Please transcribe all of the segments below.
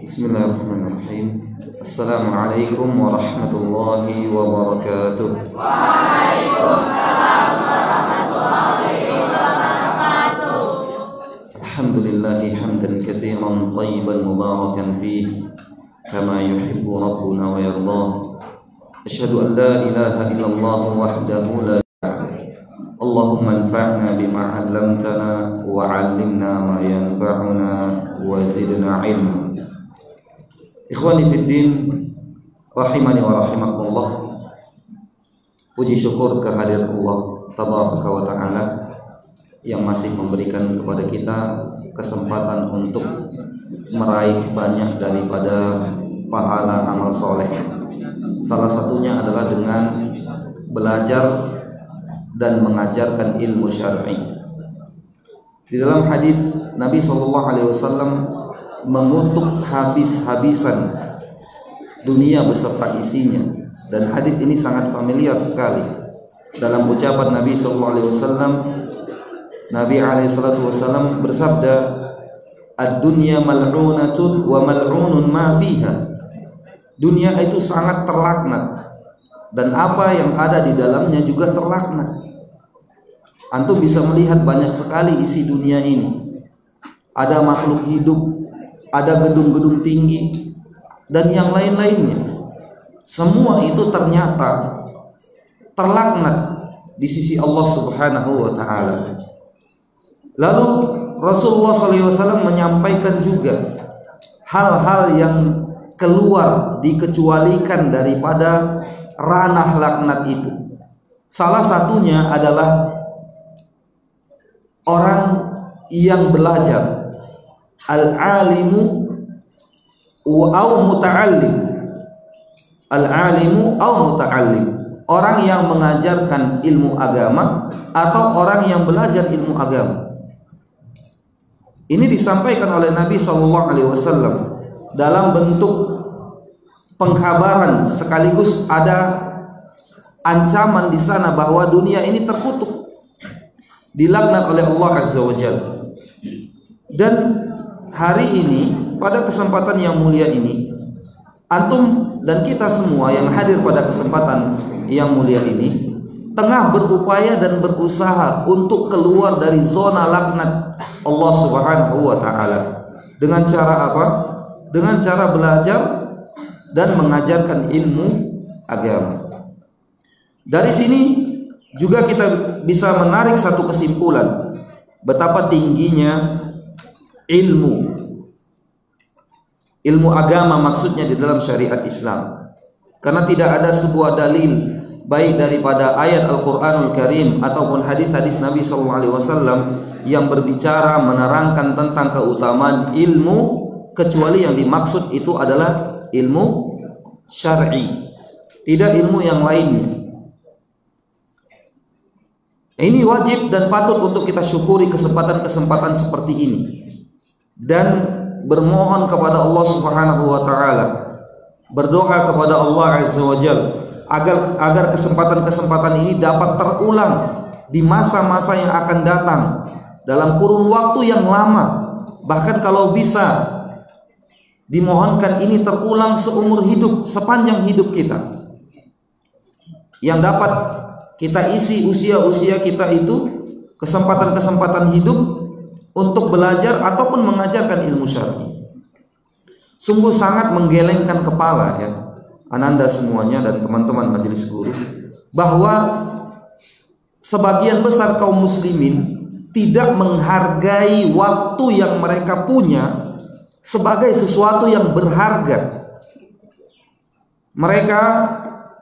Bismillahirrahmanirrahim. Assalamualaikum warahmatullahi wabarakatuh. Waalaikumsalam warahmatullahi wabarakatuh. Alhamdulillahi hamdan katsiran thayyiban mubarakan fihi kama yuhibbu rabbuna wa yardah. Asyhadu an la ilaha illallah wahdahu la Allahumma anfa'na bima 'allamtana wa 'allimna ma yanfa'una wa zidna 'ilma. Ikhwani fid din, rahimani wa rahimakumullah. Puji syukur kehadirat Allah tabaraka wa taala yang masih memberikan kepada kita kesempatan untuk meraih banyak daripada pahala amal soleh. Salah satunya adalah dengan belajar dan mengajarkan ilmu syar'i. Di dalam hadis Nabi SAW mengutuk habis-habisan dunia beserta isinya, dan hadis ini sangat familiar sekali. Dalam ucapan Nabi SAW, Nabi SAW bersabda, "Ad-dunya mal'unatun wa mal'unun ma fiha." Dunia itu sangat terlaknat dan apa yang ada di dalamnya juga terlaknat. Antum bisa melihat banyak sekali isi dunia ini. Ada makhluk hidup, ada gedung-gedung tinggi, dan yang lain-lainnya. Semua itu ternyata terlaknat di sisi Allah Subhanahu wa taala. Lalu Rasulullah SAW menyampaikan juga hal-hal yang keluar dikecualikan daripada ranah laknat itu. Salah satunya adalah orang yang belajar, al-alimu au muta'allim. Al-alimu au muta'allim, orang yang mengajarkan ilmu agama atau orang yang belajar ilmu agama. Ini disampaikan oleh Nabi SAW dalam bentuk pengkhabaran, sekaligus ada ancaman di sana bahwa dunia ini terkutuk, dilaknat oleh Allah Azza wa Jalla. Dan hari ini, pada kesempatan yang mulia ini, antum dan kita semua yang hadir pada kesempatan yang mulia ini tengah berupaya dan berusaha untuk keluar dari zona laknat Allah Subhanahu wa taala. Dengan cara apa? Dengan cara belajar dan mengajarkan ilmu agama. Dari sini juga kita bisa menarik satu kesimpulan, betapa tingginya ilmu agama maksudnya di dalam syariat Islam. Karena tidak ada sebuah dalil baik daripada ayat Al-Qur'anul Karim ataupun hadis-hadis Nabi SAW yang berbicara menerangkan tentang keutamaan ilmu, kecuali yang dimaksud itu adalah ilmu syar'i, tidak ilmu yang lainnya. Ini wajib dan patut untuk kita syukuri kesempatan-kesempatan seperti ini dan bermohon kepada Allah Subhanahu wa taala, berdoa kepada Allah Azza wa Jalla agar kesempatan-kesempatan ini dapat terulang di masa-masa yang akan datang dalam kurun waktu yang lama. Bahkan kalau bisa dimohonkan ini terulang seumur hidup, sepanjang hidup kita, yang dapat kita isi usia-usia kita itu kesempatan-kesempatan hidup untuk belajar ataupun mengajarkan ilmu syar'i. Sungguh sangat menggelengkan kepala ya, ananda semuanya dan teman-teman majelis guru, bahwa sebagian besar kaum muslimin tidak menghargai waktu yang mereka punya sebagai sesuatu yang berharga. Mereka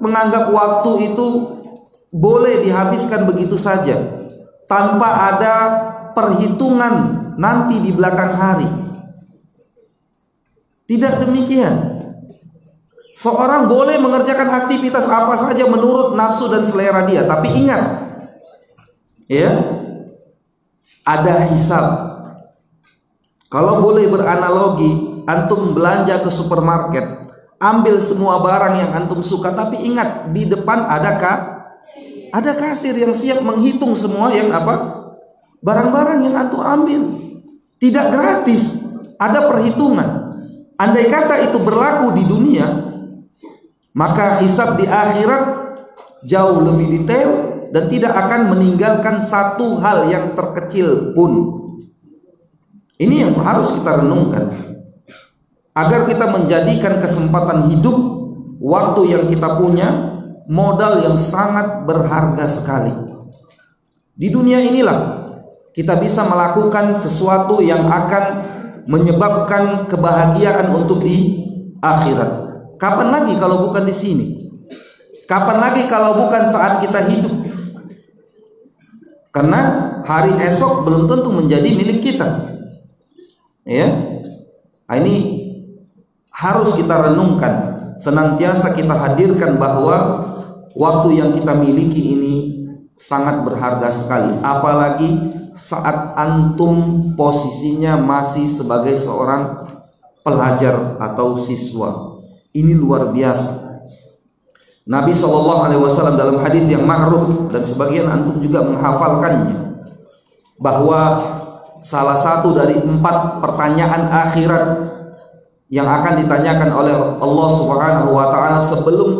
menganggap waktu itu boleh dihabiskan begitu saja tanpa ada perhitungan nanti di belakang hari. Tidak demikian. Seorang boleh mengerjakan aktivitas apa saja menurut nafsu dan selera dia, tapi ingat ya, ada hisab. Kalau boleh beranalogi, antum belanja ke supermarket, ambil semua barang yang antum suka, tapi ingat di depan ada kasir yang siap menghitung semua yang apa? Barang-barang yang antum ambil. Tidak gratis, ada perhitungan. Andai kata itu berlaku di dunia, maka hisab di akhirat jauh lebih detail dan tidak akan meninggalkan satu hal yang terkecil pun. Ini yang harus kita renungkan, agar kita menjadikan kesempatan hidup, waktu yang kita punya, modal yang sangat berharga sekali. Di dunia inilah kita bisa melakukan sesuatu yang akan menyebabkan kebahagiaan untuk di akhirat. Kapan lagi kalau bukan di sini? Kapan lagi kalau bukan saat kita hidup? Karena hari esok belum tentu menjadi milik kita. Ya, ini harus kita renungkan. Senantiasa kita hadirkan bahwa waktu yang kita miliki ini sangat berharga sekali. Apalagi saat antum posisinya masih sebagai seorang pelajar atau siswa. Ini luar biasa. Nabi SAW dalam hadis yang ma'ruf dan sebagian antum juga menghafalkannya, bahwa salah satu dari 4 pertanyaan akhirat yang akan ditanyakan oleh Allah Subhanahu wa taala sebelum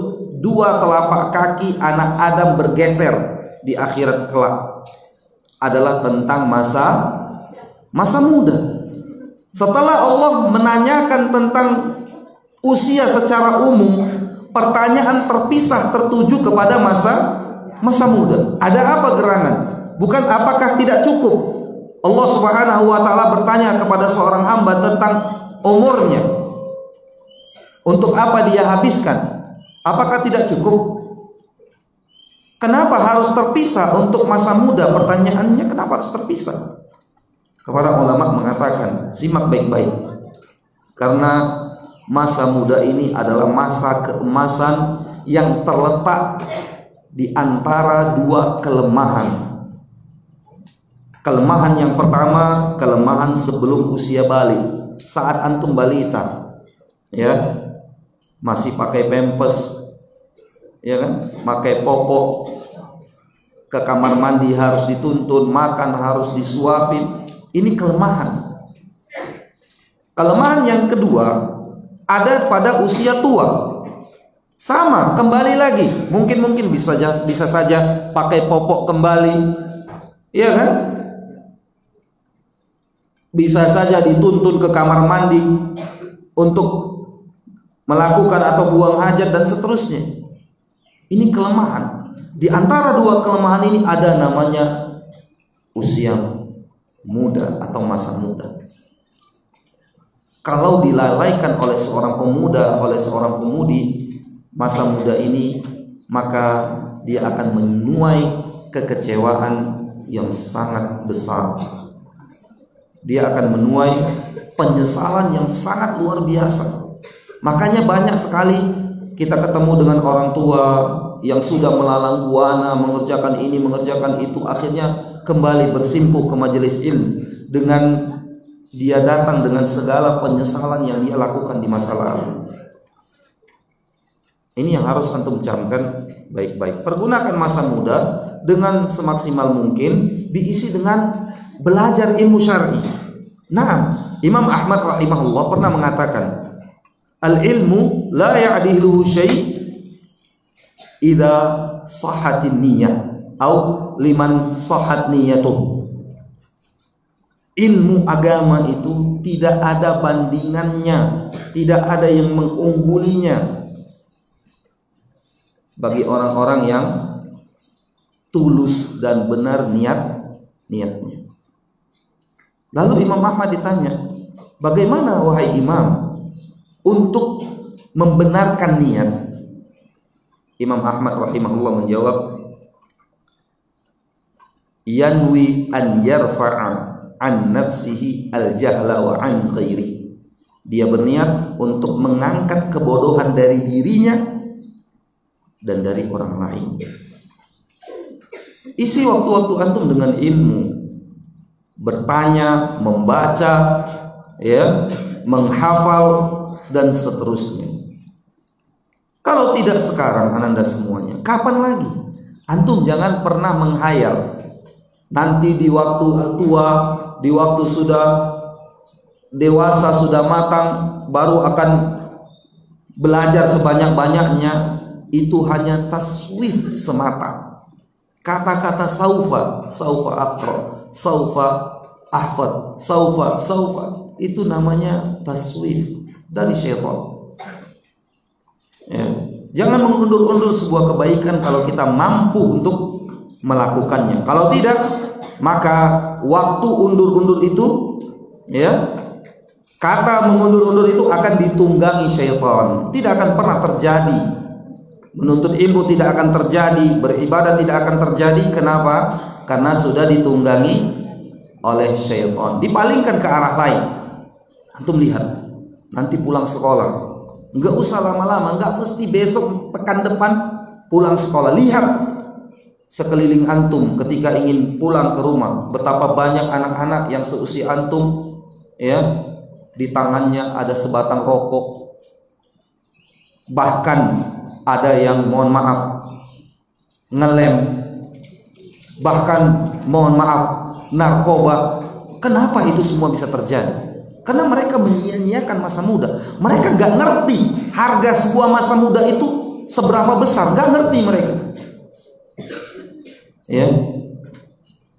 2 telapak kaki anak Adam bergeser di akhirat kelak adalah tentang masa muda. Setelah Allah menanyakan tentang usia secara umum, pertanyaan terpisah tertuju kepada masa muda. Ada apa gerangan? Bukan apakah tidak cukup Allah Subhanahu wa taala bertanya kepada seorang hamba tentang umurnya, untuk apa dia habiskan? Apakah tidak cukup? Kenapa harus terpisah untuk masa muda? Pertanyaannya, kenapa harus terpisah? Kepada ulama mengatakan, simak baik-baik, karena masa muda ini adalah masa keemasan yang terletak di antara 2 kelemahan. Kelemahan yang pertama, kelemahan sebelum usia balik, saat antum balita, ya, masih pakai pampers, ya kan, pakai popok, ke kamar mandi harus dituntun, makan harus disuapin. Ini kelemahan. Kelemahan yang kedua ada pada usia tua. Sama, kembali lagi. Mungkin bisa saja pakai popok kembali, iya kan? Bisa saja dituntun ke kamar mandi untuk melakukan atau buang hajat dan seterusnya. Ini kelemahan. Di antara 2 kelemahan ini ada namanya usia muda atau masa muda. Kalau dilalaikan oleh seorang pemuda, oleh seorang pemudi masa muda ini, maka dia akan menuai kekecewaan yang sangat besar. Dia akan menuai penyesalan yang sangat luar biasa. Makanya banyak sekali kita ketemu dengan orang tua yang sudah melalang buana, mengerjakan ini, mengerjakan itu, akhirnya kembali bersimpuh ke majelis ilmu dengan dia datang dengan segala penyesalan yang dia lakukan di masa lalu. Ini yang harus antum camkan baik-baik. Pergunakan masa muda dengan semaksimal mungkin, diisi dengan belajar ilmu syar'i. Nah, Imam Ahmad rahimahullah pernah mengatakan, al-ilmu la ya'diluhu syai' idza sahhatin niyyah atau liman sahhat niyyatuh. Ilmu agama itu tidak ada bandingannya, tidak ada yang mengunggulinya bagi orang-orang yang tulus dan benar niatnya. Lalu Imam Ahmad ditanya, bagaimana wahai Imam untuk membenarkan niat? Imam Ahmad rahimahullah menjawab, yanwi an yarfa'a an nafsihi al-jahla wa an ghairi. Dia berniat untuk mengangkat kebodohan dari dirinya dan dari orang lain. Isi waktu-waktu antum dengan ilmu, bertanya, membaca, ya, menghafal dan seterusnya. Kalau tidak sekarang ananda semuanya, kapan lagi? Antum jangan pernah menghayal nanti di waktu tua, di waktu sudah dewasa sudah matang baru akan belajar sebanyak-banyaknya, itu hanya taswif semata. Kata-kata saufa aqra, saufa ahfad, saufa itu namanya taswif dari syaitan. Ya. Jangan mengundur-undur sebuah kebaikan kalau kita mampu untuk melakukannya. Kalau tidak, maka waktu undur-undur itu, ya, kata mengundur-undur itu akan ditunggangi syaitan. Tidak akan pernah terjadi. Menuntut ilmu tidak akan terjadi, beribadah tidak akan terjadi. Kenapa? Karena sudah ditunggangi oleh syaitan. Dipalingkan ke arah lain. Antum lihat, nanti pulang sekolah, enggak usah lama-lama, enggak mesti besok pekan depan pulang sekolah. Lihat sekeliling antum ketika ingin pulang ke rumah, betapa banyak anak-anak yang seusia antum, ya, di tangannya ada sebatang rokok, bahkan ada yang mohon maaf ngelem, bahkan mohon maaf narkoba. Kenapa itu semua bisa terjadi? Karena mereka menyia-nyiakan masa muda. Mereka gak ngerti harga sebuah masa muda itu seberapa besar. Gak ngerti mereka, ya.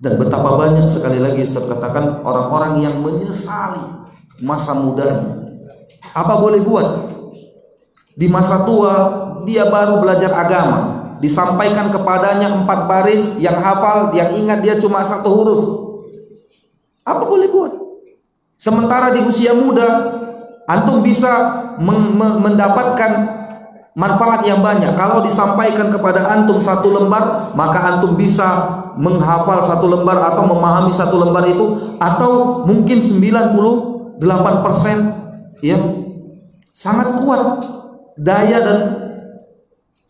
Dan betapa banyak, sekali lagi saya katakan, orang-orang yang menyesali masa mudanya. Apa boleh buat? Di masa tua dia baru belajar agama, disampaikan kepadanya 4 baris, yang hafal, yang ingat dia cuma 1 huruf. Apa boleh buat? Sementara di usia muda antum bisa mendapatkan manfaat yang banyak. Kalau disampaikan kepada antum 1 lembar, maka antum bisa menghafal 1 lembar atau memahami 1 lembar itu, atau mungkin 98%, ya. Sangat kuat daya dan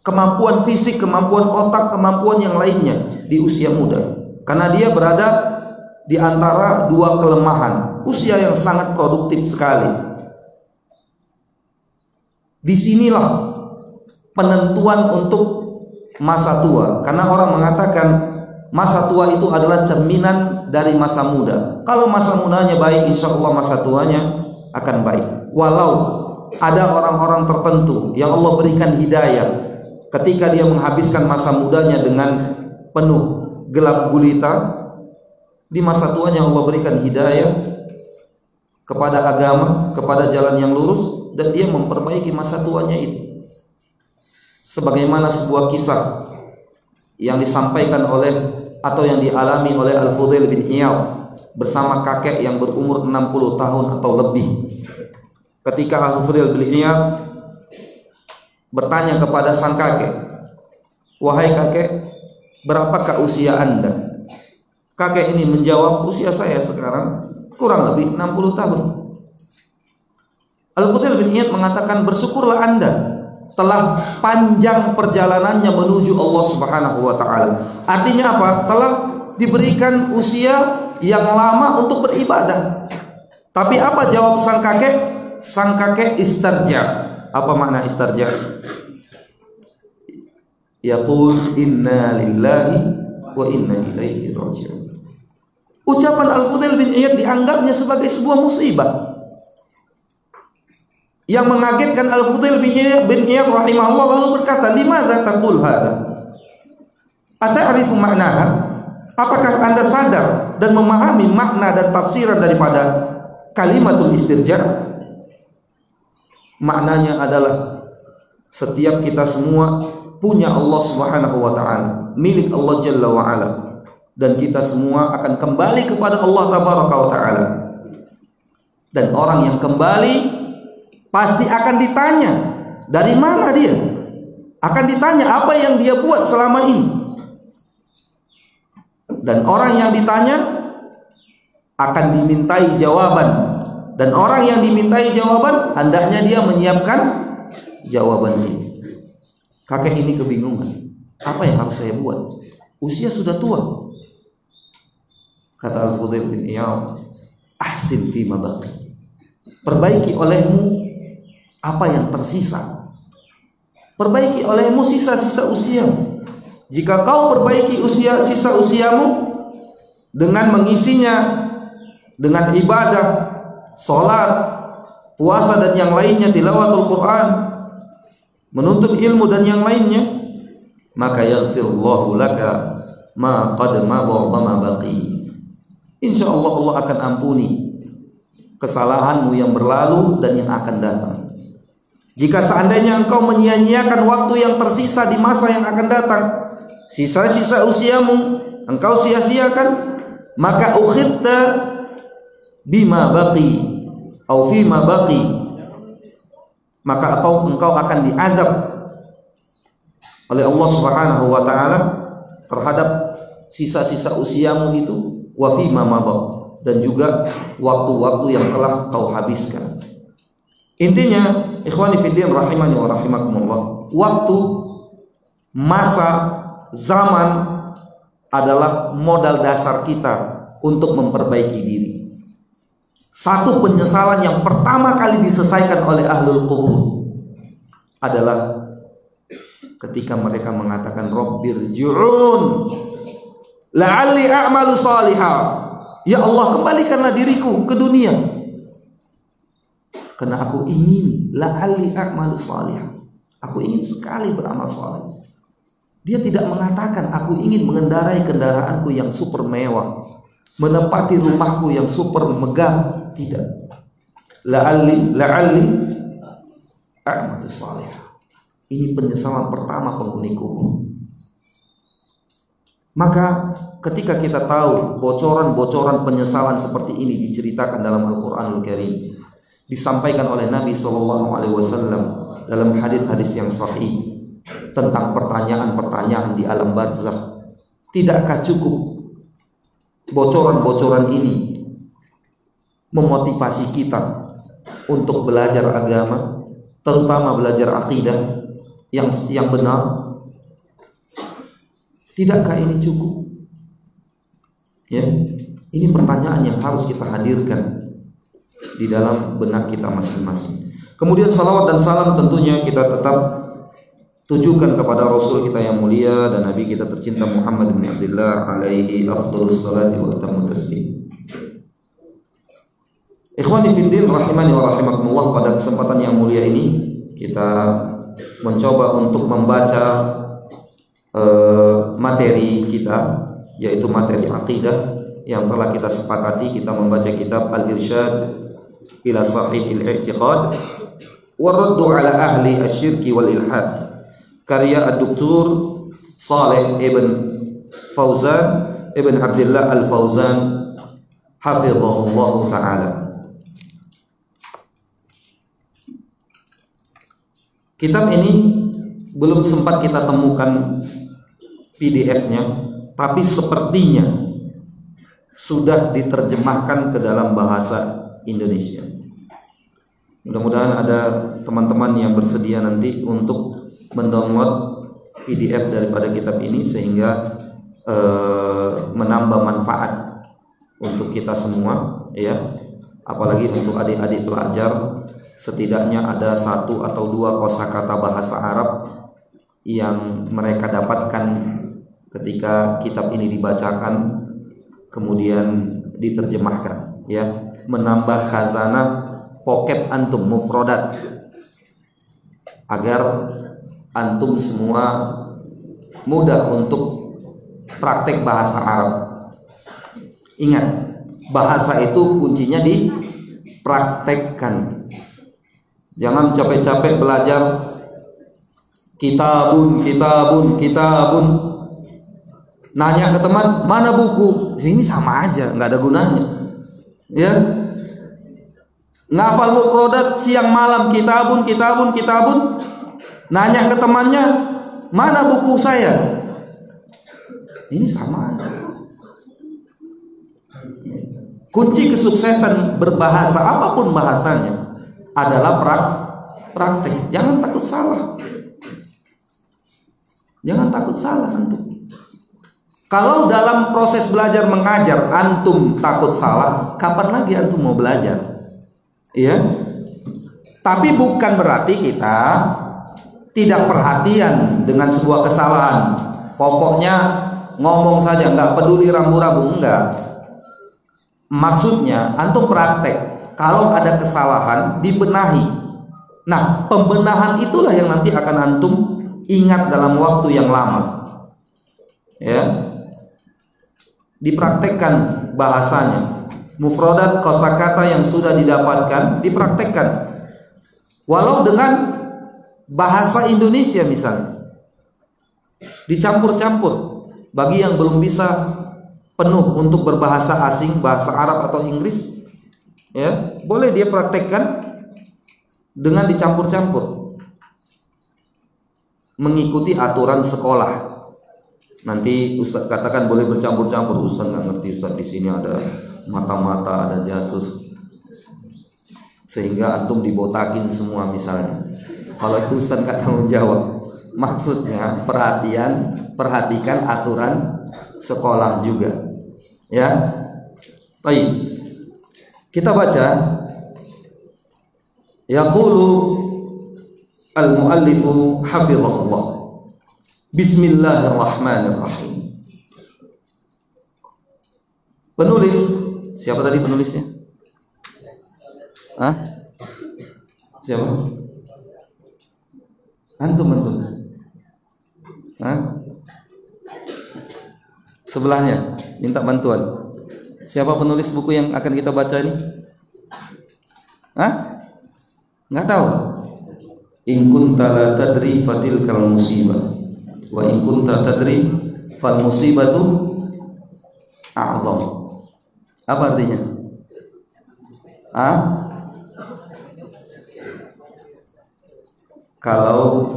kemampuan fisik, kemampuan otak, kemampuan yang lainnya di usia muda. Karena dia berada di antara 2 kelemahan, usia yang sangat produktif sekali. Disinilah penentuan untuk masa tua. Karena orang mengatakan masa tua itu adalah cerminan dari masa muda. Kalau masa mudanya baik, insya Allah masa tuanya akan baik. Walau ada orang-orang tertentu yang Allah berikan hidayah, ketika dia menghabiskan masa mudanya dengan penuh gelap gulita, di masa tuanya Allah berikan hidayah kepada agama, kepada jalan yang lurus, dan dia memperbaiki masa tuanya itu. Sebagaimana sebuah kisah yang disampaikan oleh atau yang dialami oleh Al-Fudail bin Iyad bersama kakek yang berumur 60 tahun atau lebih. Ketika Al-Fudail bin Iyad bertanya kepada sang kakek, "Wahai kakek, berapakah usia Anda?" Kakek ini menjawab, "Usia saya sekarang kurang lebih 60 tahun." Al-Fudail bin Iyad mengatakan, "Bersyukurlah Anda telah panjang perjalanannya menuju Allah Subhanahu wa taala." Artinya apa? Telah diberikan usia yang lama untuk beribadah. Tapi apa jawab sang kakek? Sang kakek istarja. Apa makna istarja? Yaqul inna lillahi wa inna ilaihi raji'un. Ucapan Al-Fudail bin Iyad dianggapnya sebagai sebuah musibah. Yang mengagetkan Al-Fudail bin Iyad rahimahullah lalu berkata, "Limadza taqul hadza? Ata'rifu ma'naha?" Apakah Anda sadar dan memahami makna dan tafsiran daripada kalimatul istirja? Maknanya adalah setiap kita semua punya Allah Subhanahu wa taala, milik Allah Jalla wa ala, dan kita semua akan kembali kepada Allah Tabaraka wa taala. Dan orang yang kembali pasti akan ditanya dari mana dia, akan ditanya apa yang dia buat selama ini. Dan orang yang ditanya akan dimintai jawaban, dan orang yang dimintai jawaban hendaknya dia menyiapkan jawabannya. Kakek ini kebingungan, apa yang harus saya buat? Usia sudah tua. Kata Al-Fudail bin Iyad, "Ahsin fi ma baqi." Perbaiki olehmu apa yang tersisa. Perbaiki olehmu sisa-sisa usiamu. Jika kau perbaiki sisa usiamu dengan mengisinya dengan ibadah salat, puasa dan yang lainnya, tilawatul Quran, menuntut ilmu dan yang lainnya, maka yaghfirullahu laka ma qad madha wa ma baqi. Insyaallah Allah akan ampuni kesalahanmu yang berlalu dan yang akan datang. Jika seandainya engkau menyia-nyiakan waktu yang tersisa di masa yang akan datang, sisa-sisa usiamu engkau sia-siakan, maka ukhidta bima baqi atau fima baqi, maka atau engkau akan diadab oleh Allah Subhanahu wa taala terhadap sisa-sisa usiamu itu, wa fima madha, dan juga waktu-waktu yang telah kau habiskan. Intinya, ikhwani fiddin rahimani wa rahimakumullah, waktu, masa, zaman adalah modal dasar kita untuk memperbaiki diri. Satu penyesalan yang pertama kali diselesaikan oleh ahlul qubur adalah ketika mereka mengatakan Rabbirji'un la'alli a'malu salihah. Ya Allah, kembalikanlah diriku ke dunia karena aku ingin la'alli a'malu salihah, aku ingin sekali beramal saleh. Dia tidak mengatakan aku ingin mengendarai kendaraanku yang super mewah, menempati rumahku yang super megah. Tidak. La'alli a'malu salihah. Ini penyesalan pertama penghuni kubur. Maka ketika kita tahu bocoran-bocoran penyesalan seperti ini diceritakan dalam Al-Qur'anul Karim, disampaikan oleh Nabi SAW dalam hadis-hadis yang sahih tentang pertanyaan-pertanyaan di alam barzakh, tidakkah cukup bocoran-bocoran ini memotivasi kita untuk belajar agama, terutama belajar akidah yang benar? Tidakkah ini cukup? Ya, ini pertanyaan yang harus kita hadirkan di dalam benak kita masing-masing. Kemudian salawat dan salam tentunya kita tetap tujukan kepada Rasul kita yang mulia dan Nabi kita tercinta Muhammad bin Abdullah alaihi afdhalus salati wa atammu taslim. Ikhwani fiddin rahimani wa rahimakumullah, pada kesempatan yang mulia ini kita mencoba untuk membaca materi kita, yaitu materi akidah yang telah kita sepakati. Kita membaca kitab Al-Irsyad ila Sahihil I'tiqad wa Raddu ala Ahli Asyirki wal Ilhad, karya Ad-Doktor Saleh Ibn Fauzan Ibn Abdullah Al-Fauzan hafizahullah ta'ala. Kitab ini belum sempat kita temukan PDF-nya, tapi sepertinya sudah diterjemahkan ke dalam bahasa Indonesia. Mudah-mudahan ada teman-teman yang bersedia nanti untuk mendownload PDF daripada kitab ini sehingga menambah manfaat untuk kita semua, ya. Apalagi untuk adik-adik pelajar, setidaknya ada 1 atau 2 kosakata bahasa Arab yang mereka dapatkan ketika kitab ini dibacakan kemudian diterjemahkan, ya, menambah khazanah pokep antum mufrodat agar antum semua mudah untuk praktek bahasa Arab. Ingat, bahasa itu kuncinya dipraktekkan. Jangan capek-capek belajar kitabun, nanya ke teman mana buku, sini sama aja, nggak ada gunanya, ya. Ngafal mufrodat siang malam, kitabun, nanya ke temannya mana buku saya, ini sama aja. Kunci kesuksesan berbahasa apapun bahasanya adalah praktek. Jangan takut salah. Jangan takut salah antum. Kalau dalam proses belajar mengajar antum takut salah, kapan lagi antum mau belajar? Iya. Tapi bukan berarti kita tidak perhatian dengan sebuah kesalahan. Pokoknya ngomong saja, nggak peduli rambu-rambu, enggak. Maksudnya antum praktek, kalau ada kesalahan dibenahi. Nah, pembenahan itulah yang nanti akan antum ingat dalam waktu yang lama. Ya. Dipraktekkan bahasanya. Mufradat kosakata yang sudah didapatkan dipraktekkan. Walau dengan bahasa Indonesia misalnya. Dicampur-campur. Bagi yang belum bisa penuh untuk berbahasa asing, bahasa Arab atau Inggris, ya, boleh dia praktekkan dengan dicampur-campur, mengikuti aturan sekolah. Nanti Ustaz katakan boleh bercampur-campur, Ustaz nggak ngerti, Ustaz di sini ada mata-mata, ada jasus, sehingga antum dibotakin semua misalnya. Kalau itu Ustaz nggak tanggung jawab. Maksudnya perhatikan aturan sekolah juga, ya. Baik, kita baca. Yaqulu al-muallifu hafizahullah. Bismillahirrahmanirrahim. Penulis, siapa tadi penulisnya? Hah? Siapa? Antum. Hah? Sebelahnya minta bantuan. Siapa penulis buku yang akan kita baca ini? Hah? Nggak tahu. In kunta la tadri fatilkal musibah wa in kunta tadri fal musibatu a'zam. Apa artinya? Kalau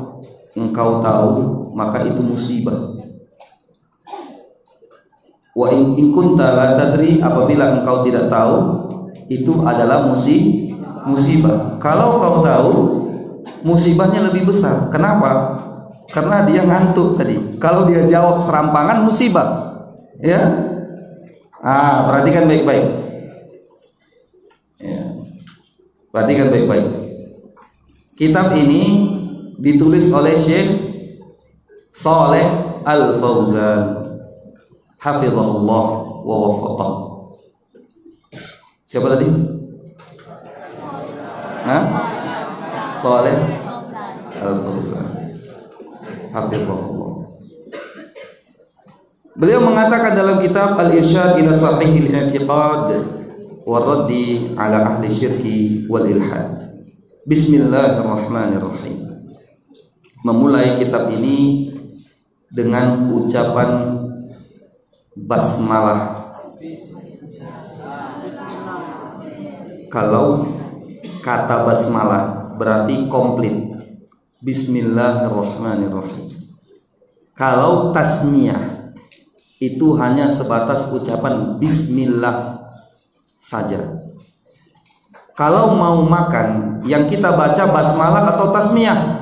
engkau tahu maka itu musibah. Wa in kunta la tadri, apabila engkau tidak tahu itu adalah musibah. Kalau kau tahu, musibahnya lebih besar. Kenapa? Karena dia ngantuk tadi. Kalau dia jawab serampangan, musibah. Ya. Perhatikan baik-baik. Ya. Perhatikan baik-baik. Kitab ini ditulis oleh Syekh Shalih Al-Fauzan, hafizahullah wa waffaqah. Siapa tadi? Shalih Al-Fauzan, hafizahullah. Beliau mengatakan dalam kitab Al-Irsyad ila Sahihil I'tiqad wa Raddi ala ahli syirki wal ilhad. Bismillahirrahmanirrahim. Memulai kitab ini dengan ucapan basmalah. Kalau kata basmalah berarti komplit. Bismillahirrahmanirrahim. Kalau tasmiyah itu hanya sebatas ucapan bismillah saja. Kalau mau makan, yang kita baca basmalah atau tasmiyah?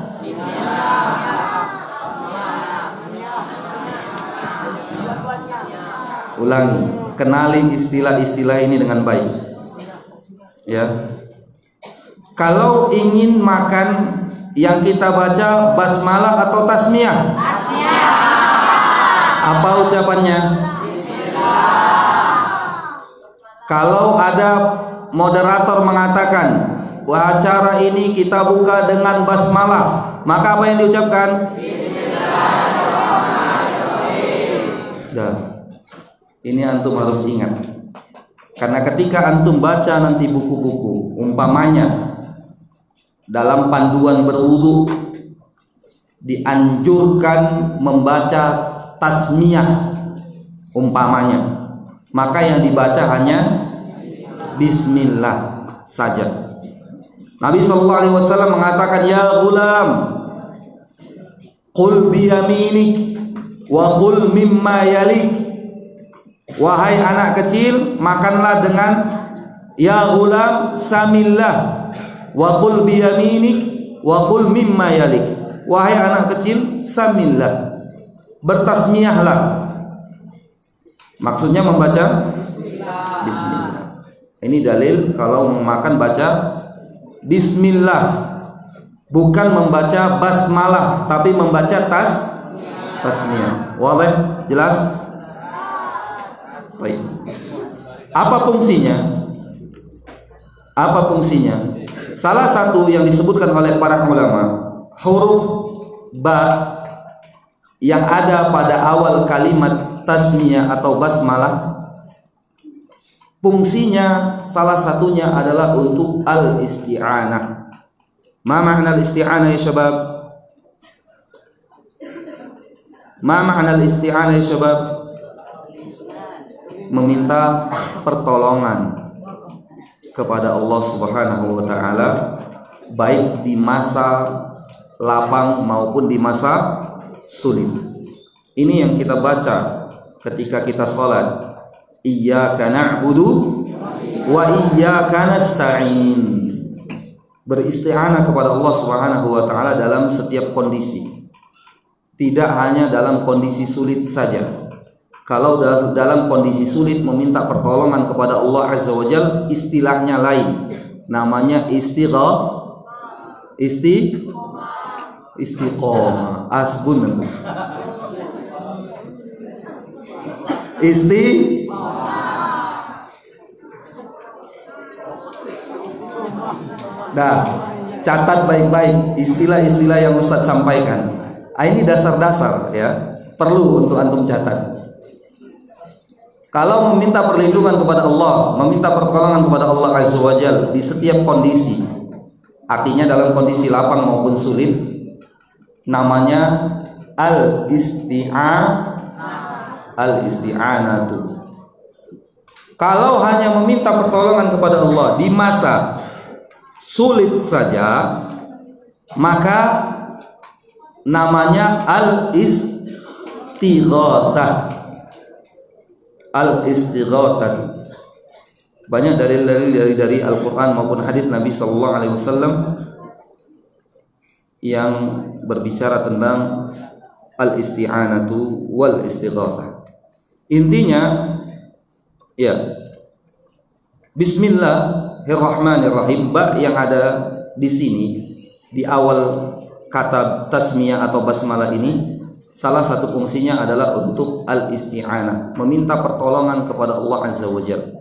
Ulangi, kenali istilah-istilah ini dengan baik. Ya. Kalau ingin makan, yang kita baca basmalah atau tasmiyah? Tasmiyah. Apa ucapannya? Bismillah. Kalau ada moderator mengatakan acara ini kita buka dengan basmalah, maka apa yang diucapkan? Bismillahirrahmanirrahim. Ini antum harus ingat, karena ketika antum baca nanti buku-buku, umpamanya dalam panduan berwudu dianjurkan membaca tasmiyah umpamanya, maka yang dibaca hanya bismillah saja. Nabi SAW mengatakan, ya ghulam, qul biyaminik wa qul mimma yalik. Wahai anak kecil, makanlah dengan ya ghulam samillah wa qul biyaminik wa qul mimma yalik. Wahai anak kecil, samillah, bertasmiyahlah. Maksudnya membaca bismillah. Ini dalil kalau mau makan baca bismillah, bukan membaca basmalah, tapi membaca tasmiyah. Waleh, jelas? Baik. Apa fungsinya? Apa fungsinya? Salah satu yang disebutkan oleh para ulama, huruf ba yang ada pada awal kalimat tasmiyah atau basmalah, fungsinya salah satunya adalah untuk al-isti'anah. Ma makna al-isti'anah ya syabab? Ma makna al-isti'anah ya syabab? Meminta pertolongan kepada Allah Subhanahu wa taala, baik di masa lapang maupun di masa sulit. Ini yang kita baca ketika kita salat. Iyyaka na'budu wa iyyaka nasta'in. Beristi'anah kepada Allah Subhanahu wa taala dalam setiap kondisi. Tidak hanya dalam kondisi sulit saja. Kalau dalam kondisi sulit meminta pertolongan kepada Allah Azza wa Jalla, istilahnya lain. Namanya istiqomah. Asbun. Nah, catat baik-baik istilah-istilah yang Ustaz sampaikan. Ini dasar-dasar ya, perlu untuk antum catat. Kalau meminta perlindungan kepada Allah, meminta pertolongan kepada Allah Azza wa Jalla di setiap kondisi, artinya dalam kondisi lapang maupun sulit, namanya al-isti'anatu. Kalau hanya meminta pertolongan kepada Allah di masa sulit saja, maka namanya al-istighatsah. Al-istighatsah. Banyak dalil-dalil dari Al-Qur'an maupun hadis Nabi sallallahu alaihi wasallam yang berbicara tentang al-isti'anatu wal istighatsah. Intinya ya, Bismillahirrahmanirrahim, ba yang ada di sini di awal kata tasmiyah atau basmalah ini, salah satu fungsinya adalah untuk al-isti'anah, meminta pertolongan kepada Allah Azza wa Jalla.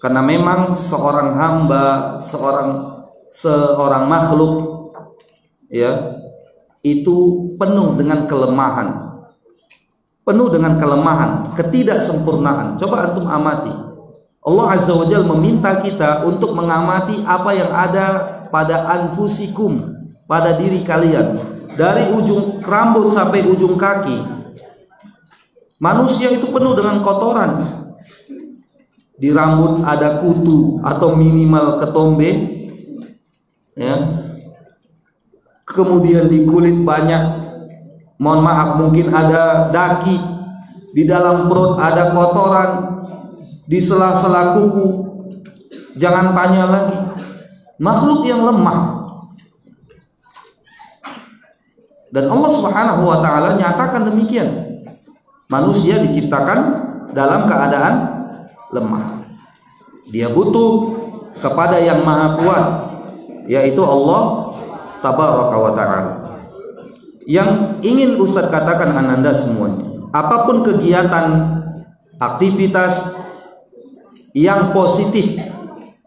Karena memang seorang hamba, seorang makhluk ya, itu penuh dengan kelemahan. Penuh dengan kelemahan, ketidaksempurnaan. Coba antum amati. Allah Azza wa Jalla meminta kita untuk mengamati apa yang ada pada anfusikum, pada diri kalian. Dari ujung rambut sampai ujung kaki, manusia itu penuh dengan kotoran. Di rambut ada kutu atau minimal ketombe, ya. Kemudian di kulit banyak, mohon maaf, mungkin ada daki. Di dalam perut ada kotoran. Di sela-sela kuku, jangan tanya lagi. Makhluk yang lemah. Dan Allah Subhanahu wa taala nyatakan demikian. Manusia diciptakan dalam keadaan lemah. Dia butuh kepada yang Maha Kuat, yaitu Allah Tabaraka wa taala. Yang ingin Ustaz katakan ananda semuanya, apapun kegiatan, aktivitas yang positif,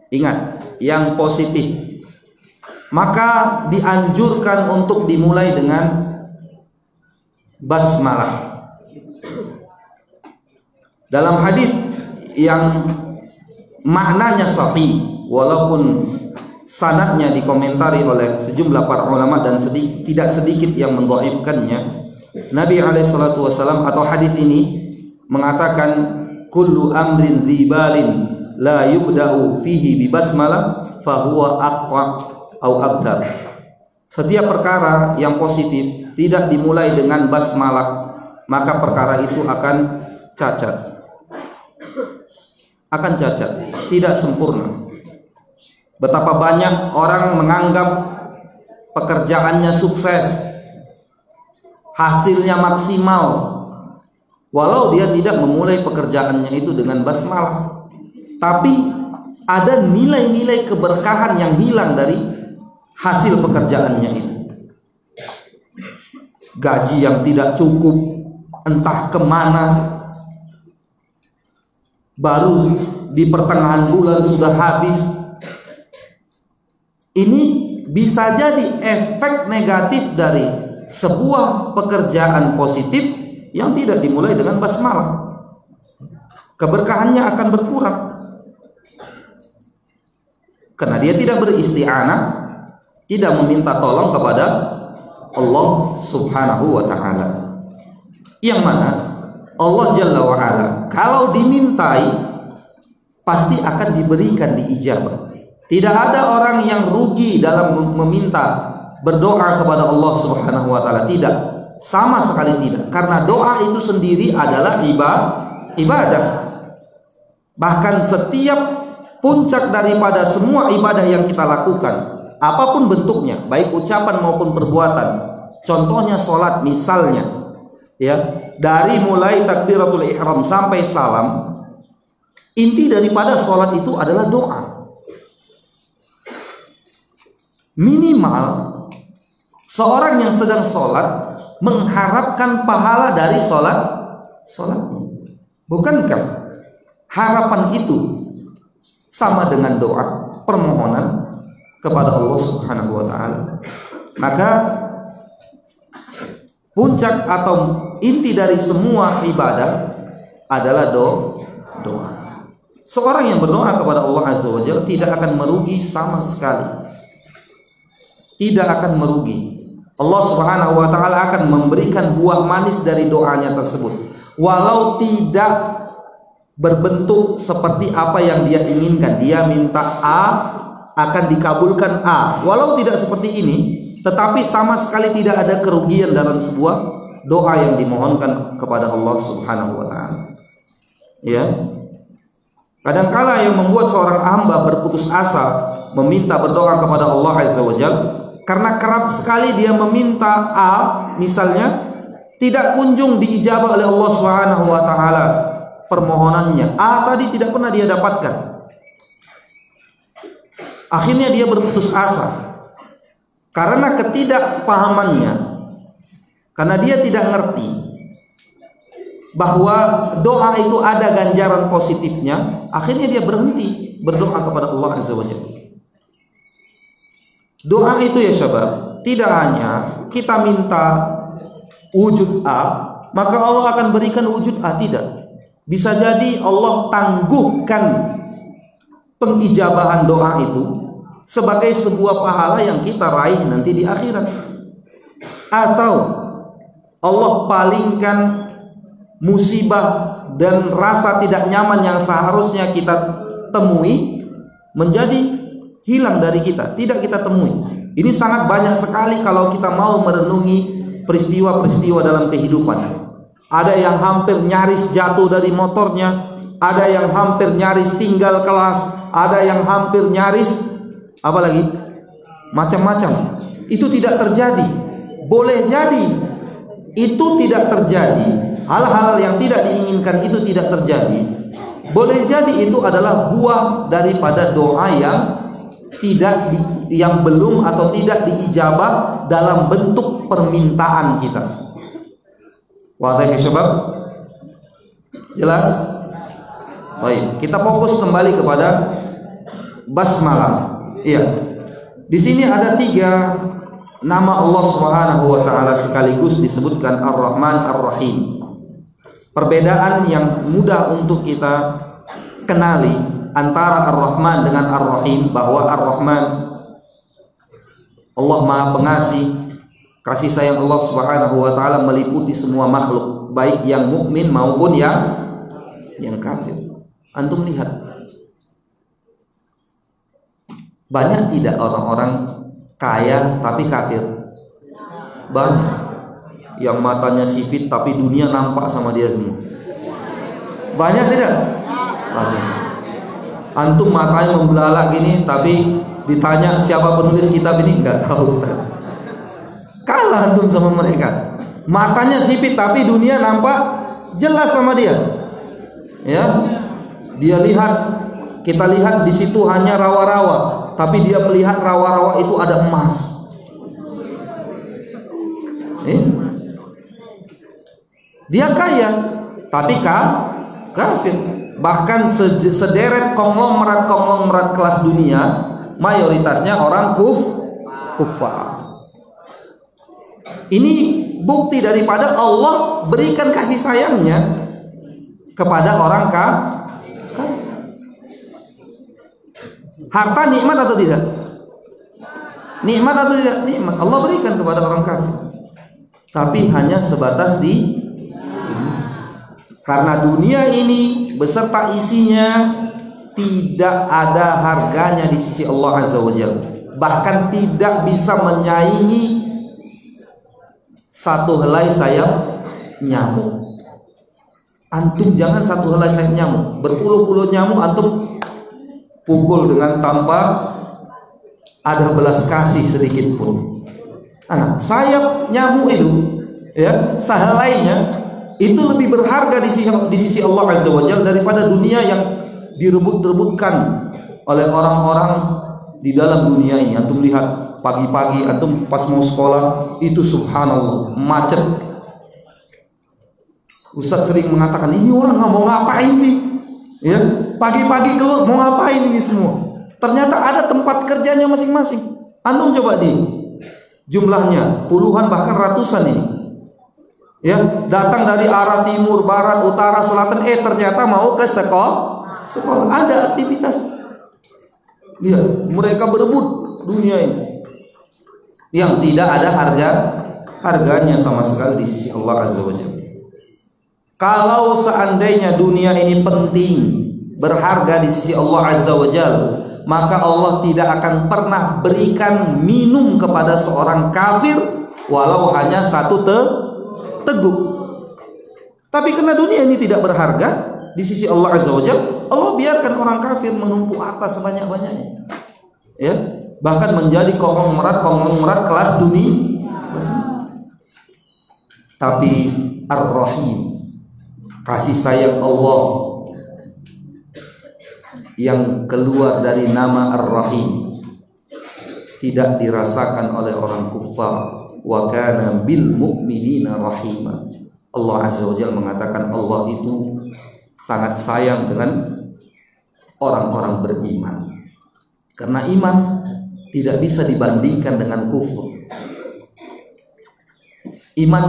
ingat, yang positif, maka dianjurkan untuk dimulai dengan basmalah. Dalam hadis yang maknanya sahih, walaupun sanadnya dikomentari oleh sejumlah para ulama dan tidak sedikit yang mendhaifkannya, Nabi alaihissalatu wasallam atau hadis ini mengatakan, kullu amrin dzibalin la yubda'u fihi bi basmalah fahuwa aqwa au abtar. Setiap perkara yang positif tidak dimulai dengan basmalah, maka perkara itu akan cacat. Akan cacat, tidak sempurna. Betapa banyak orang menganggap pekerjaannya sukses, hasilnya maksimal, walau dia tidak memulai pekerjaannya itu dengan basmalah. Tapi ada nilai-nilai keberkahan yang hilang dari hasil pekerjaannya itu. Gaji yang tidak cukup, entah kemana, baru di pertengahan bulan sudah habis. Ini bisa jadi efek negatif dari sebuah pekerjaan positif yang tidak dimulai dengan basmalah. Keberkahannya akan berkurang karena dia tidak beristi'anah, tidak meminta tolong kepada Allah Subhanahu wa ta'ala. Yang mana Allah Jalla wa ala kalau dimintai pasti akan diberikan diijabah. Tidak ada orang yang rugi dalam meminta berdoa kepada Allah Subhanahu wa ta'ala. Tidak, sama sekali tidak. Karena doa itu sendiri adalah ibadah. Bahkan setiap puncak daripada semua ibadah yang kita lakukan, apapun bentuknya, baik ucapan maupun perbuatan. Contohnya sholat misalnya, ya, dari mulai takbiratul ihram sampai salam, inti daripada sholat itu adalah doa. Minimal seorang yang sedang sholat mengharapkan pahala dari sholatnya. Bukankah harapan itu sama dengan doa, permohonan kepada Allah Subhanahu wa ta'ala? Maka puncak atau inti dari semua ibadah adalah doa. Seorang yang berdoa kepada Allah Azza wa Jalla tidak akan merugi sama sekali. Tidak akan merugi. Allah Subhanahu wa ta'ala akan memberikan buah manis dari doanya tersebut, walau tidak berbentuk seperti apa yang dia inginkan. Dia minta A, akan dikabulkan A, walau tidak seperti ini, tetapi sama sekali tidak ada kerugian dalam sebuah doa yang dimohonkan kepada Allah Subhanahu wa ta'ala. Ya, kadangkala yang membuat seorang hamba berputus asa meminta berdoa kepada Allah Azza wa Jalla, karena kerap sekali dia meminta A misalnya, tidak kunjung diijabah oleh Allah Subhanahu wa ta'ala permohonannya. A tadi tidak pernah dia dapatkan. Akhirnya dia berputus asa karena ketidakpahamannya, karena dia tidak ngerti bahwa doa itu ada ganjaran positifnya. Akhirnya dia berhenti berdoa kepada Allah Azza wa Jalla. Doa itu ya syabab, tidak hanya kita minta wujud A, maka Allah akan berikan wujud A. Tidak. Bisa jadi Allah tangguhkan pengijabahan doa itu sebagai sebuah pahala yang kita raih nanti di akhirat. Atau Allah palingkan musibah dan rasa tidak nyaman yang seharusnya kita temui menjadi hilang dari kita, tidak kita temui. Ini sangat banyak sekali kalau kita mau merenungi peristiwa-peristiwa dalam kehidupan. Ada yang hampir nyaris jatuh dari motornya, ada yang hampir nyaris tinggal kelas, ada yang hampir nyaris apalagi macam-macam. Itu tidak terjadi. Boleh jadi itu tidak terjadi. Hal-hal yang tidak diinginkan itu tidak terjadi. Boleh jadi itu adalah buah daripada doa yang belum atau tidak diijabah dalam bentuk permintaan kita. Wadah ya syabab? Jelas? Baik, kita fokus kembali kepada basmalah. Iya. Di sini ada 3 nama Allah Subhanahu wa ta'ala sekaligus disebutkan Ar-Rahman Ar-Rahim. Perbedaan yang mudah untuk kita kenali antara Ar-Rahman dengan Ar-Rahim, bahwa Ar-Rahman Allah Maha Pengasih, kasih sayang Allah Subhanahu wa ta'ala meliputi semua makhluk, baik yang mukmin maupun yang kafir. Antum lihat, banyak tidak orang-orang kaya tapi kafir? Banyak. Yang matanya sipit tapi dunia nampak sama dia semua. Banyak tidak? Banyak. Antum matanya membelalak gini, tapi ditanya siapa penulis kitab ini, nggak tahu Ustaz. Kalah antum sama mereka. Matanya sipit tapi dunia nampak jelas sama dia. Ya, dia lihat, kita lihat di situ hanya rawa-rawa, tapi dia melihat rawa-rawa itu ada emas. Dia kaya, tapi kafir. bahkan sederet konglomerat kelas dunia mayoritasnya orang kufar. Ini bukti daripada Allah berikan kasih sayangnya kepada orang kafir. Harta nikmat atau tidak? Nikmat atau tidak? Nikmat. Allah berikan kepada orang kafir. Tapi hanya sebatas di karena dunia ini beserta isinya tidak ada harganya di sisi Allah Azza wa Jalla. Bahkan tidak bisa menyaingi satu helai sayap nyamuk. Antum jangan satu helai sayap nyamuk, berpuluh-puluh nyamuk antum pukul dengan tanpa ada belas kasih sedikit pun. Nah, sayap nyamuk itu ya, sehelainya itu lebih berharga di sisi Allah Azza wa Jalla daripada dunia yang direbut-rebutkan oleh orang-orang di dalam dunia ini. Antum lihat pagi-pagi antum pas mau sekolah itu subhanallah macet. Ustaz sering mengatakan, ini orang mau ngapain sih? Ya, pagi-pagi keluar mau ngapain ini semua? Ternyata ada tempat kerjanya masing-masing. Antum coba di jumlahnya puluhan bahkan ratusan ini. Ya, datang dari arah timur, barat, utara, selatan, ternyata mau ke sekolah. Ada aktivitas. Lihat, mereka berebut dunia ini yang tidak ada harganya sama sekali di sisi Allah Azza wa Jalla. Kalau seandainya dunia ini penting, berharga di sisi Allah Azza wa Jalla, maka Allah tidak akan pernah berikan minum kepada seorang kafir walau hanya satu teguk. Tapi karena dunia ini tidak berharga di sisi Allah Azza wa Jalla, Allah biarkan orang kafir menumpuk harta sebanyak-banyaknya. Ya, bahkan menjadi konglomerat kelas dunia. Tapi Ar-Rahim, kasih sayang Allah yang keluar dari nama Ar-Rahim tidak dirasakan oleh orang kufar. Wa kana bil mu'minina rahima. Allah Azza wa Jalla mengatakan Allah itu sangat sayang dengan orang-orang beriman. Karena iman tidak bisa dibandingkan dengan kufur. Iman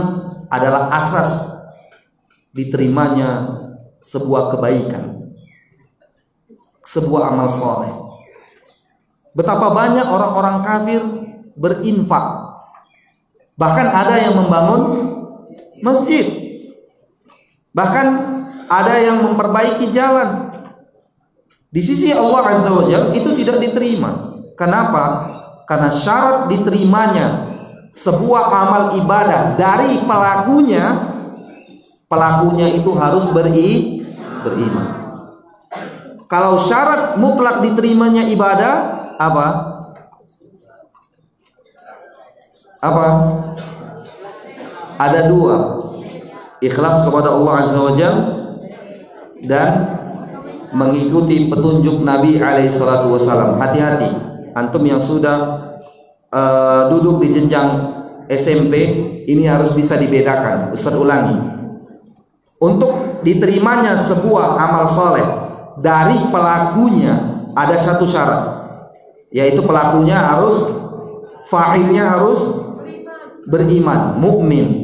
adalah asas diterimanya sebuah kebaikan, sebuah amal soleh. Betapa banyak orang-orang kafir berinfak, bahkan ada yang membangun masjid, bahkan ada yang memperbaiki jalan. Di sisi Allah Azza wa Jalla itu tidak diterima. Kenapa? Karena syarat diterimanya sebuah amal ibadah dari pelakunya itu harus beriman. Kalau syarat mutlak diterimanya ibadah apa? Ada dua, ikhlas kepada Allah Azza wa Jalla dan mengikuti petunjuk Nabi alaihi salatu wasallam. Hati-hati antum yang sudah duduk di jenjang SMP, ini harus bisa dibedakan. Ustaz ulangi, untuk diterimanya sebuah amal soleh dari pelakunya ada satu syarat, yaitu pelakunya harus, fa'ilnya harus beriman, mukmin.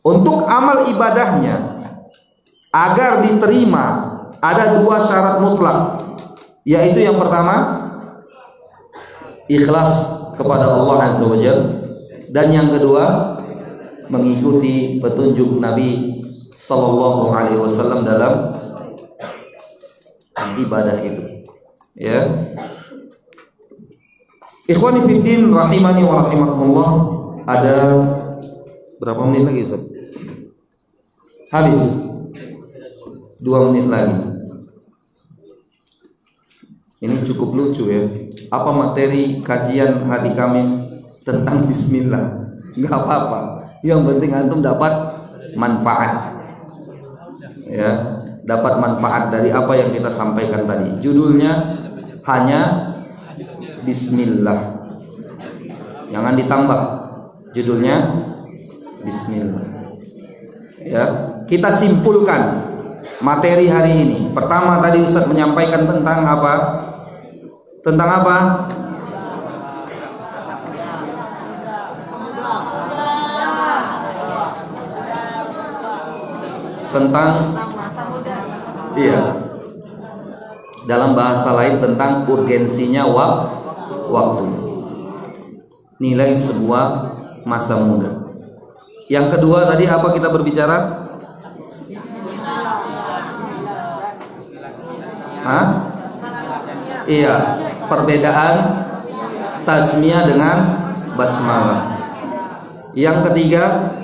Untuk amal ibadahnya agar diterima ada dua syarat mutlak, yaitu yang pertama ikhlas kepada Allah Azza wa Jalla, dan yang kedua mengikuti petunjuk Nabi Sallallahu Alaihi Wasallam dalam ibadah itu. Ya, ikhwani fiddin rahimani wa rahimakumullah. Ada berapa menit lagi Ustaz? Habis 2 menit lagi. Ini cukup lucu ya. Apa materi kajian hari Kamis tentang bismillah? Enggak apa-apa. Yang penting antum dapat manfaat. Ya, dapat manfaat dari apa yang kita sampaikan tadi. Judulnya hanya bismillah. Jangan ditambah. Judulnya bismillah. Ya, kita simpulkan materi hari ini. Pertama tadi Ustaz menyampaikan tentang apa? Tentang apa? Tentang, iya, dalam bahasa lain tentang urgensinya waktu, nilai sebuah masa muda. Yang kedua tadi apa kita berbicara? Iya, perbedaan tasmiyah dengan basmalah. Yang ketiga,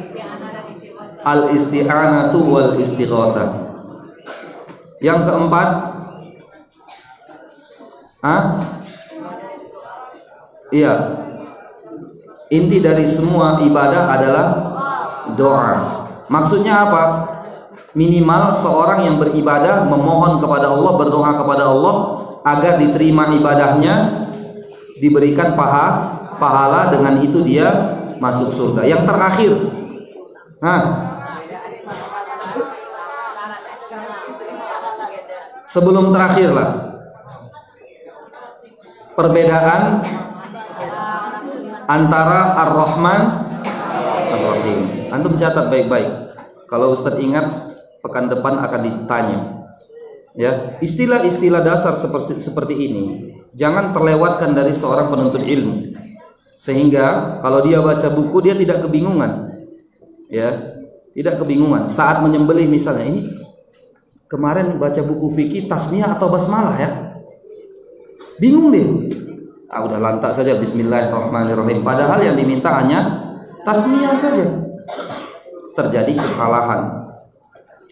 al-isti'anatu wal istighatsah. Yang keempat, iya, inti dari semua ibadah adalah doa. Maksudnya apa? Minimal seorang yang beribadah memohon kepada Allah, berdoa kepada Allah agar diterima ibadahnya, diberikan pahala, dengan itu dia masuk surga. Yang terakhir, sebelum terakhir lah, perbedaan antara Ar-Rahman Ar-Rahim. Antum catat baik-baik. Kalau Ustaz ingat, pekan depan akan ditanya. Ya, istilah-istilah dasar seperti ini jangan terlewatkan dari seorang penuntut ilmu, sehingga kalau dia baca buku dia tidak kebingungan. Ya, tidak kebingungan saat menyembelih misalnya, ini kemarin baca buku fikih tasmiyah atau basmalah ya, bingung dia. Udah lantak saja Bismillahirrahmanirrahim, padahal yang diminta hanya tasmiyah saja. Terjadi kesalahan.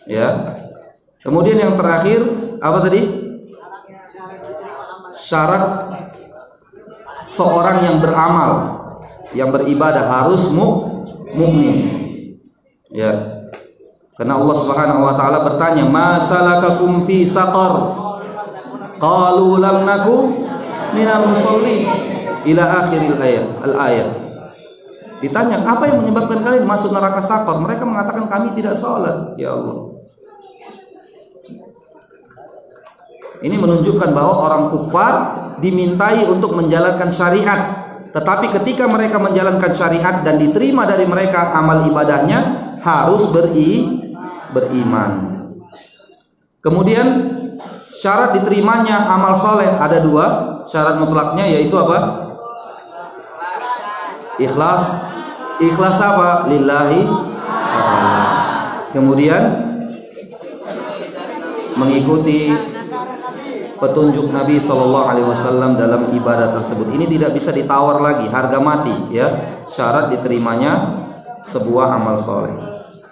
Ya. Kemudian yang terakhir apa tadi? Syarat seorang yang beramal, yang beribadah harus mukmin. Ya. Karena Allah Subhanahu wa taala bertanya, "Ma salakakum fi saqar?" Qalu lam naku minal musallin ila akhiril ayat. Ditanya, apa yang menyebabkan kalian masuk neraka saqar? Mereka mengatakan kami tidak sholat. Ya Allah. Ini menunjukkan bahwa orang kufar dimintai untuk menjalankan syariat, tetapi ketika mereka menjalankan syariat dan diterima dari mereka amal ibadahnya, harus beriman. Kemudian syarat diterimanya amal soleh ada dua syarat mutlaknya, yaitu apa? Ikhlas. Ikhlas apa? Lillahi ta'ala. Kemudian mengikuti petunjuk Nabi SAW dalam ibadah tersebut. Ini tidak bisa ditawar lagi, harga mati ya, syarat diterimanya sebuah amal soleh.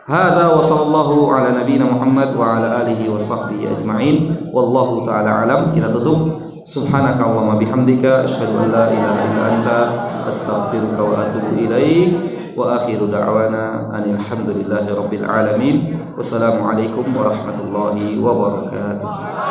Hadza wa sallallahu ala nabiyyina Muhammad wa ala alihi wa sahbihi ajma'in. Wallahu ta'ala alam. Kita tutup. Subhanaka Allahumma bihamdika asyhadu an la ilaha illa anta astaghfiruka wa atubu ilaik. Wa akhiru da'wana anil hamdulillahi rabbil alamin. Wassalamu alaikum warahmatullahi wabarakatuh.